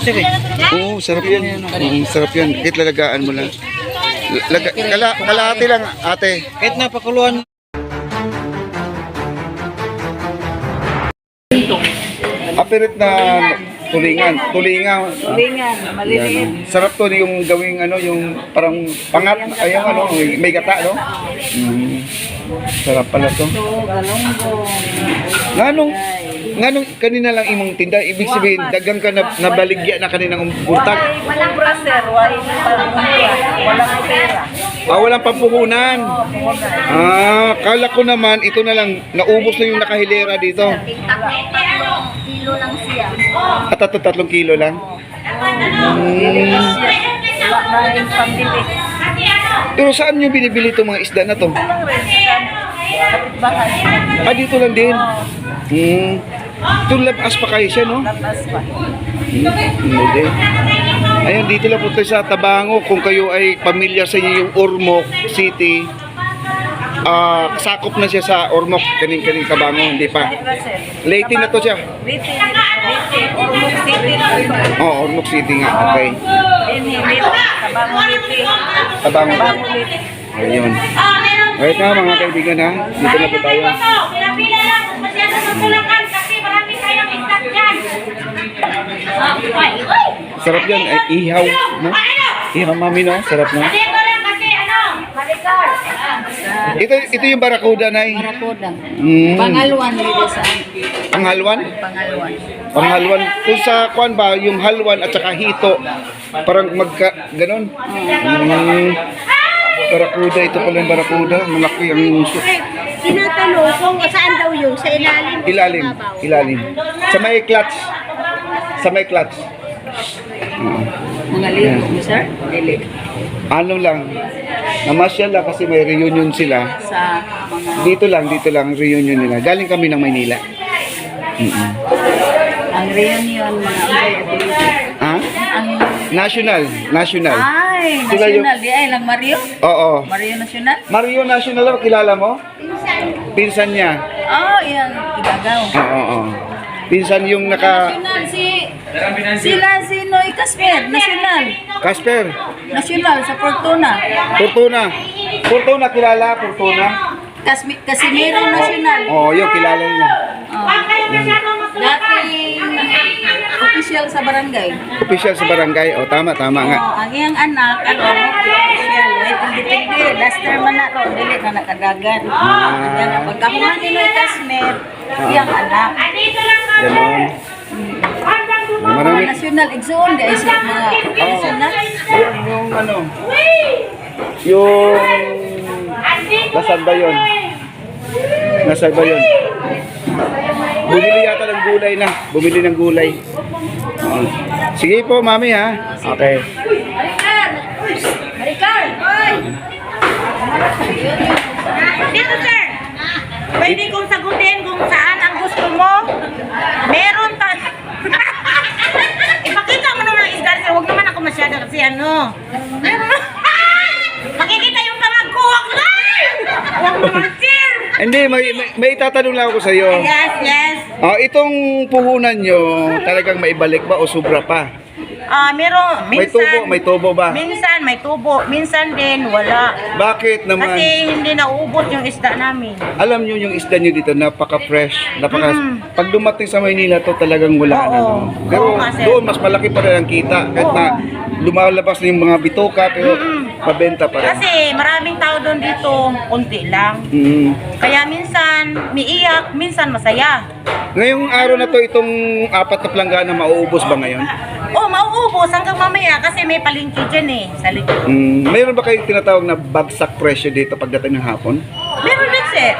sir eh. Oo, sarap yan. Sarap yan. Kahit lalagaan mo lang. Kalahati lang, ate. Kahit napakuluan. Apirit na tulingan. Tulingan, maliliit. Yan. Sarap to yung gawing yung parang pangat. Ay, may gata, no? Sarap pala to. So, galonggong. Nganong kanina lang imong tinda, ibig sabihin dagang ka na nabaligya na kaninang buntag. Walang braser, walang pera. Walang pampuhunan. Kala ko naman ito na lang naubos na yung nakahilera dito. 3 kilo lang siya. At 3 kilo lang. Wala na yung pambili. Pero saan nyo binibili itong mga isda na to? Walang rin sa kapitbahay. Dito lang din. Ito labas pa kayo siya, no? Labas pa. Hindi. Ayun, dito lang po tayo sa Tabango. Kung kayo ay familiar sa inyo yung Ormoc City, sakop na siya sa Ormoc, kaning Tabango, hindi pa. Leyte na to siya. Leyte, Ormoc City. Ormoc City nga, okay. Tabango Tabango. Ayun. Right na mga kaibigan ha, dito na po tayo. Pinapila lang, masyado tutulakan kasi marami kayong istat dyan. Sarap yan, ay ihaw, no? Ihaw mami, no? Sarap na. Kasi ito lang kasi malikar. Ito yung barakuda na Barakuda. Pangalwan dito sa Panghalwan? Pangalwan. Panghalwan. Kung sa kwan ba, yung halwan at saka hito, parang ganon. Barakuda, ito pala yung barakuda. Malaki ang inuso. Tinatanong kung saan daw yun, sa ilalim. Ilalim. Sa may clutch. Sa may clutch. Mga libo mo, sir? Dili. Ano lang, namasyal lang kasi may reunion sila. Sa mga... Dito lang, reunion nila. Galing kami ng Maynila. Ang reunion, mga ability. Ha? Ang... National. Ay, Sila yung- national. Di ay, lang Mario? Oo. Mario National? Mario National, kilala mo? Pinsan niya. Oh, yan. Igagaw. Oo. Pinsan yung National sila si Noy Casper, national. Casper. National sa Fortuna. Fortuna, kilala? Fortuna? Casimiro National. Oo, yung kilala niya. Dating official sa barangay. Official sa barangay. O, tama nga. Ang iyang anak, official. Wait, hindi. Last term man na ro, dili na nakadagan. Yan ang pagkakuha ni Noy Casper, iyang anak. Ganon. Marami. Mga national exon, di ay siya mga national. Yung nasaan ba yun? Bumili yata ng gulay na. Bumili ng gulay. Sige po, mami ha. Okay. Marikar! Dito, sir. Pwede kong sagutin kung saan ang gusto mo. Meron ta... Ipakita mo naman ang isda, sir. Huwag naman ako masyado kasi makikita yung tamag ko. Huwag naman, sir. Hindi, may itatanong lang ako sa iyo. Yes. Itong puhunan nyo, talagang maibalik ba o sobra pa? Meron, minsan... May tubo ba? Minsan may tubo, minsan din wala. Bakit naman? Kasi hindi nauubos yung isda namin. Alam nyo yung isda nyo dito, napaka-fresh. Pag dumating sa Maynila to talagang wala na. Oo. No? Pero Oo nga, sir. doon, mas malaki pa rin ang kita. Kahit na lumalabas na yung mga bitoka, pero pabenta pa rin. Kasi maraming tao doon dito, konti lang. Kaya minsan miiyak, minsan masaya. Ngayong araw na to, itong 4 na planggana, mauubos ba ngayon? Mauubos hanggang mamaya kasi may palengke dyan sa likod. Mayroon ba kayong tinatawag na bagsak presyo dito pagdating ng hapon? Meron din, sir.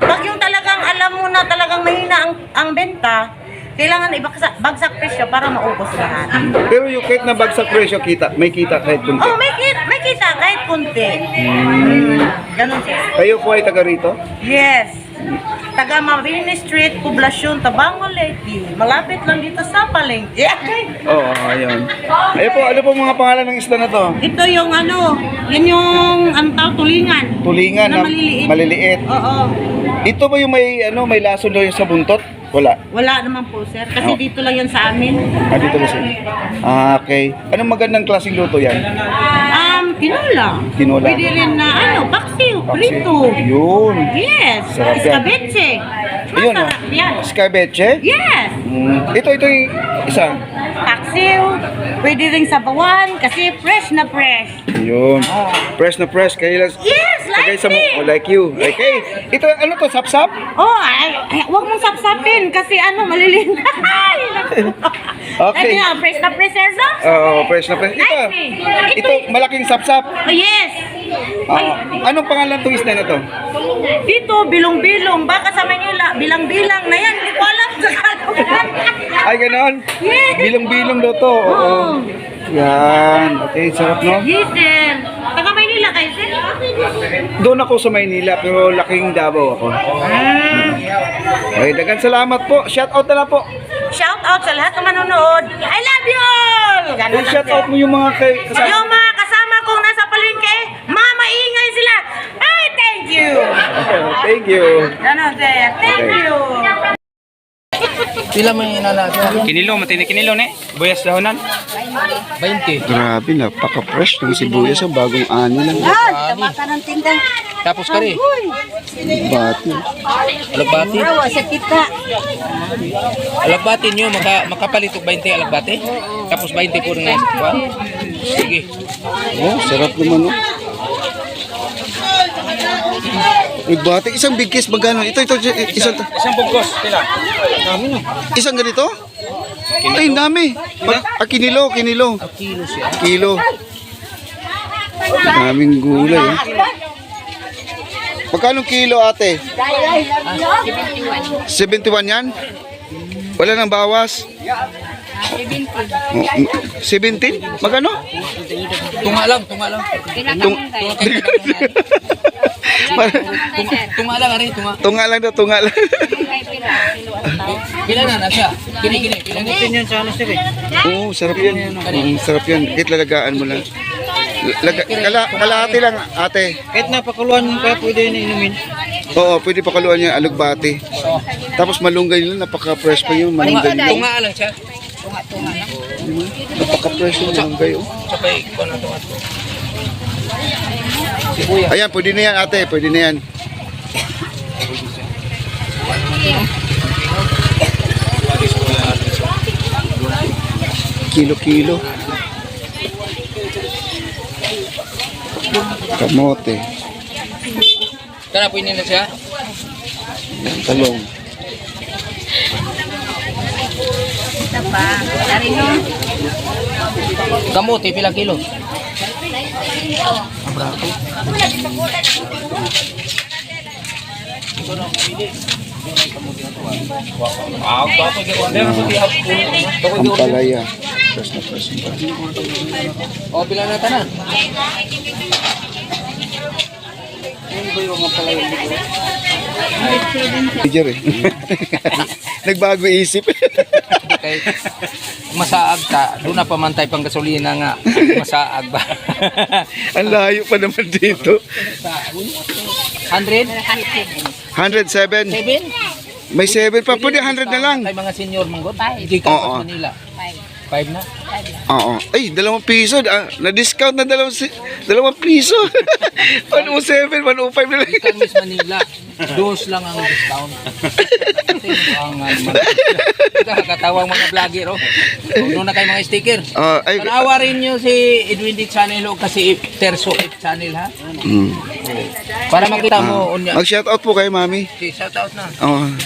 Pag yung talagang alam mo na talagang mahina ang benta, kailangan bagsak presyo para maubos lahat. Pero yung kahit na bagsak presyo, may kita kahit kunti. May kita kahit kunti. Ganun, sir. Kayo po ay taga rito? Yes. Taga Mabini Street, Poblasyon, Tabango, Leyte. Malapit lang dito sa palengke. Oo, ayun. Ayun po, ano po mga pangalan ng isda na to? Ito yung yun yung tulingan. Tulingan na Na maliliit. maliliit. Oo. Ito ba yung may lason doon sa buntot? Wala. Wala naman po, sir. Kasi Oh. dito lang yan sa amin. Dito na siya. Okay. Anong magandang klaseng luto yan? Tinola. Tinola. Pwede rin na, paksiw, prito. Yun. Yes. Sarap yan. Escabeche. Ayun, Masarap yan. Escabeche? Yes. Ito yung isa. Paksiw. Pwede rin sabawan kasi fresh na fresh. Yun. Fresh na fresh. Kaya Yes, like sa me. like you. Okay. Ito, ano to? Sap-sap? Oh, wag mong sapsapin kasi maliliit. Okay. Ay, fresh na fresh, sir, no? Fresh na fresh. Ito, Like me. ito, malaking sap-sap. Oh, yes. Anong pangalan itong isda na to? Dito, bilong-bilong. Baka sa Manila, bilang-bilang na yan. Hindi ko alam sa kalugan. Ay, ganon? Yes. Bilong-bilong daw to. Oo. Oo. Yan. Okay, sarap, no? Yes, sir. Taga Maynila kayo, sir? Doon ako sa Maynila, pero laking Davao ako. Okay, dagan salamat po. Shout out na lang po. Shout out sa lahat ng manonood. I love you all! Ganun lang, Shout sir. out mo yung mga kasama. Yung mga kasama kong nasa palengke, maingay sila. Ay, thank you! Thank you. Ganun, sir. Thank Okay. you! Pila may inalaga? Kinilo, matindi kinilo ni. Buyas dahonan. 20. Grabe, napaka-fresh ng sibuyas. Ang bagong ani lang. Tama ka ng tinda. Tapos kari. Bati. Alagbati. Rawa sa kita. Alagbati nyo, makapalit og 20 alagbati. Tapos 20 po rin na. Sige. Oh, sarap naman, no? Bati, isang big case, magkano? Ito, isang, Isang bugos, pila. isang ganito? Ay, dami. Kinilo. Kilo siya. Kilo. Daming gulay, eh. Magkano kilo, ate? 71 yan? Wala nang bawas? 17? Magkano? Tunga lang. Tung Tunga lang, ari, tunga. tunga lang daw, tunga lang. Pila na siya. Kini. Pila na. Oo, sarap yan. Sarap yan. Kahit lalagaan mo lang. Kalahati lang, ate. Kahit napakuluan yung kaya pwede na inumin. Oo, pwede pakaluan niya, alugbati. Tapos malunggay nila, napaka-fresh pa yun. Malunggay nila. Tunga lang siya. Napaka-fresh yung malunggay. Oh. Sabay ko na tunga. Sibuya. Ayan, pwede na yan, ate. Pwede na yan. Kilo-kilo. Kamote. Kana po na siya. Talong. Ito pa. Dari no. Kamote, pila kilo? Abrato. Ang palaya. Fresh na fresh. O, pila na tanan. Major eh. Nagbago isip. Kay masaag ta, doon na pamantay pang gasolina nga. Masaag ba? Ang layo pa naman dito. 100? 107. 7? May 7 pa. Pwede 100 na lang. Kay mga senior manggot. Hindi ka Oo. pa Manila. 5 na. Oo. Ay, 2 piso. Na-discount na 2 piso. 107, 105 na lang. Ikaw Miss Manila. Dos lang ang discount. Katawang mga vlogger, oh. Puno na kayo mga sticker. Ay, Panawa rin nyo si Edwin D. Channel o kasi Terso F Channel, ha? Para makita mo unya. mag-shoutout po kayo, mami. Si shout out na.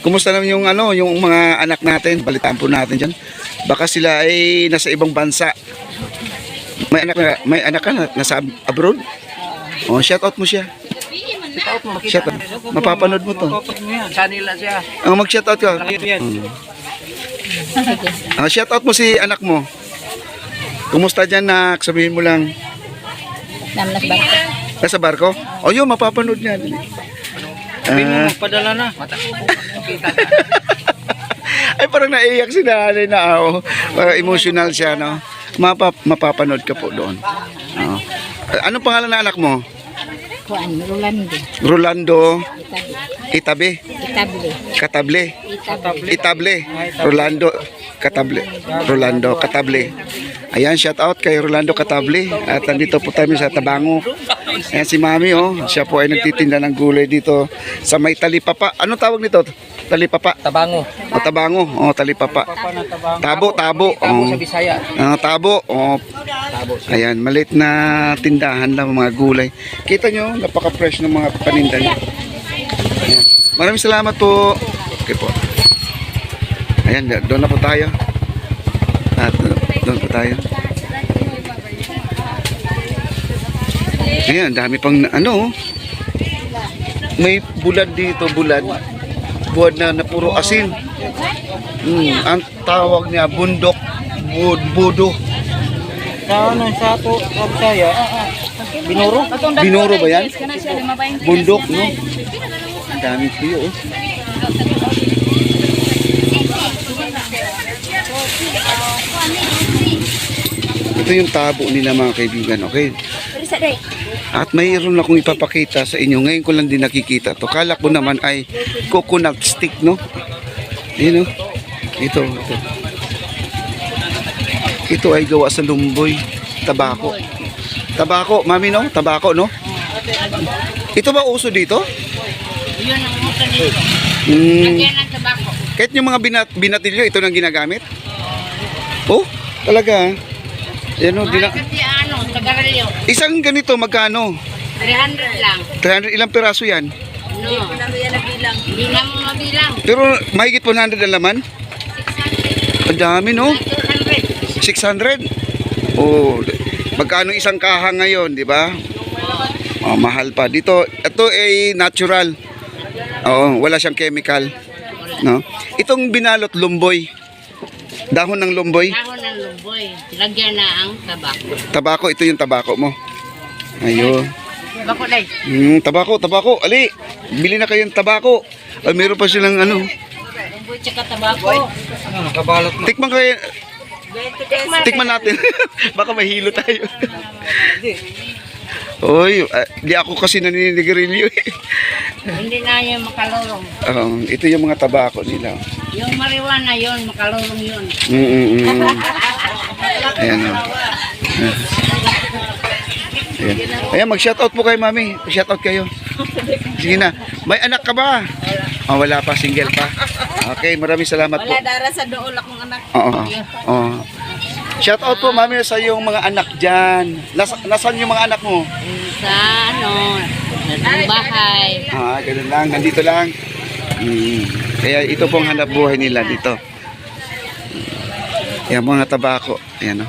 Kumusta naman yung yung mga anak natin? Balitaan po natin diyan. Baka sila ay nasa ibang bansa. May anak ka na nasa abroad? Shoutout mo siya. Shout out mo. Shoutout. Mapapanood mo to. Channel na siya. Mag-shoutout ka. Shoutout mo si anak mo. Kumusta diyan, nak? Sabihin mo lang. Namnas ba? Nasa barko? Yun, mapapanood niya. Padala na. Kita na. Ay, parang naiyak si nanay na ako. Parang emotional siya, no? Mapapanood ka po doon. Anong pangalan ng anak mo? Kuan, Rolando. Rolando. Itabi. Itable. Katable. Itable. Rolando Katable. Rolando Katable. Ayan, shout out kay Rolando Katable. At nandito po tayo sa Tabango. Ayan si Mami, oh. Siya po ay nagtitinda ng gulay dito sa may Talipapa. Anong tawag nito? Talipapa. Tabango. O Tabango. O Talipapa. Tabo. Tabo sa Bisaya. Tabo. O. Ayan, maliit na tindahan lang mga gulay. Kita nyo, napaka-fresh ng mga paninda niya. Ayan. Maraming salamat po. Okay po. Ayan, doon na po tayo. At doon po tayo. Ayan, dami pang ano. May bulad dito, bulad. Buwad na puro asin. Ang tawag niya, bundok. Budo. Sa ano, sa to, sa Bisaya. Binuro? Binuro ba yan? Bundok, no? Ang dami tuyo, oh. Ito yung tabo nila mga kaibigan, okay? At mayroon akong ipapakita sa inyo. Ngayon ko lang din nakikita to. Kala ko naman ay coconut stick, no? Ayun, no? Ito. Ito ay gawa sa lumboy. Tabako. Tabako, mami, no? Tabako, no? Ito ba uso dito? Yun ang uso dito. Lagyan ng tabako. Kahit yung mga binatilyo, ito nang ginagamit? Oh, talaga. Yan o, Kasi ano, tagarelyo. isang ganito, magkano? 300 lang. 300, ilang piraso yan? No. Hindi na mo mabilang. Pero mahigit 100 ang laman? 600. Ang dami, no? 200. 600? Oh, magkano isang kaha ngayon, di ba? Oh, mahal pa. Dito, ito ay natural. Oo, wala siyang chemical. No? Itong binalot lumboy. Dahon ng lumboy. Dahon ng lumboy. Lagyan na ang tabako. Tabako, ito yung tabako mo. Ayun. Tabako day. Tabako. Ali, bili na kayo ng tabako. Ay, meron pa silang ano. Lumboy tsaka tabako. Ano, nakabalot na. Tikman kayo. Tikman natin. Baka mahilo tayo. Oy, di ako kasi naninigarilyo eh. Hindi na yung makalulong. Ito yung mga tabako nila. Yung marijuana yun, makalulong yun. Ayan o. Ayan, mag-shoutout po kayo, mami. Shoutout kayo. Sige na. May anak ka ba? Oh, wala pa, single pa. Okay, maraming salamat po. Wala dara sa dool akong anak. Oo. Shoutout po, mami, sa iyong mga anak dyan. Nasaan yung mga anak mo? Sa ano, sa bahay. Ganun lang. Nandito lang. Kaya ito pong hanap buhay nila dito. Yan mga tabako. Ayan o.